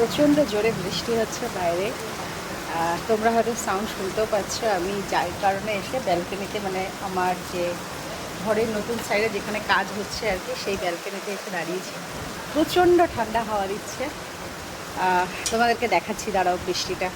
প্রচণ্ড জোরে বৃষ্টি হচ্ছে বাইরে। তোমরা হয়তো সাউন্ড শুনতেও পাচ্ছ। আমি যার কারণে এসে ব্যালকনিতে, মানে আমার যে ঘরের নতুন সাইডে যেখানে কাজ হচ্ছে আর কি, সেই ব্যালকনিতে এসে দাঁড়িয়েছি। প্রচণ্ড ঠান্ডা হাওয়া দিচ্ছে। তোমাদেরকে দেখাচ্ছি, দাঁড়াও বৃষ্টিটা।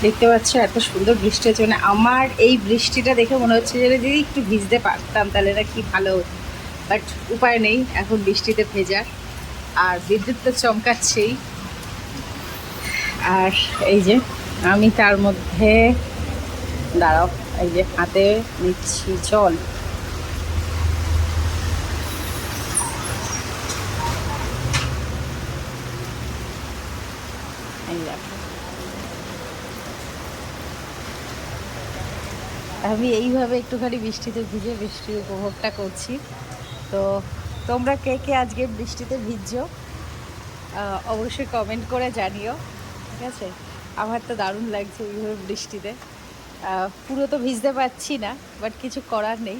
দেখতে পাচ্ছ এত সুন্দর বৃষ্টি হচ্ছে, মানে আমার এই বৃষ্টিটা দেখে মনে হচ্ছে যে যদি একটু ভিজতে পারতাম তাহলে না কি ভালো হতো, বাট উপায় নেই, এখন বৃষ্টিতে ভেজা। আর বিদ্যুৎ তো চমকাচ্ছেই। আর এই যে আমি তার মধ্যে, দাঁড়াও, এই যে হাতে নিচ্ছি জল। এই দেখো, আমি এইভাবে একটুখানি বৃষ্টিতে ভিজে বৃষ্টির উপভোগটা করছি। তো তোমরা কে কে আজকে বৃষ্টিতে ভিজছো অবশ্যই কমেন্ট করে জানিও, ঠিক আছে? আমার তো দারুণ লাগছে এইভাবে বৃষ্টিতে। পুরো তো ভিজতে পারছি না, বাট কিছু করার নেই,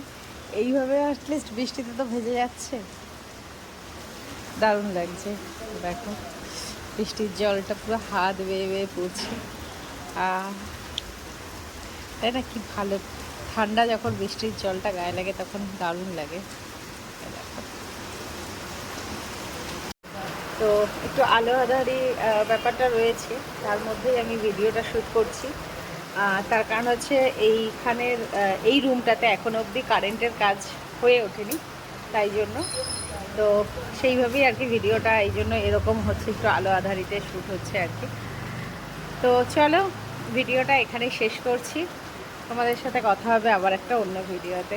এইভাবে অ্যাটলিস্ট বৃষ্টিতে তো ভেজে যাচ্ছে, দারুণ লাগছে। দেখো বৃষ্টির জলটা পুরো হাত বেয়ে বেয়ে পড়ছে। তাই না? কি ভালো ঠান্ডা, যখন বৃষ্টির জলটা গায়ে লাগে তখন দারুণ লাগে। দেখো, তো একটু আলো আঁধারি ব্যাপারটা রয়েছে, তার মধ্যেই আমি ভিডিওটা শ্যুট করছি। তার কারণ হচ্ছে এইখানের এই রুমটাতে এখনো অবধি কারেন্টের কাজ হয়ে ওঠেনি, তাই জন্য। তো সেইভাবেই আর কি ভিডিওটা এই জন্য এরকম হচ্ছে, একটু আলো আঁধারিতে শ্যুট হচ্ছে আর কি। তো চলো, ভিডিওটা এখানেই শেষ করছি। তোমাদের সাথে কথা হবে আবার একটা অন্য ভিডিওতে।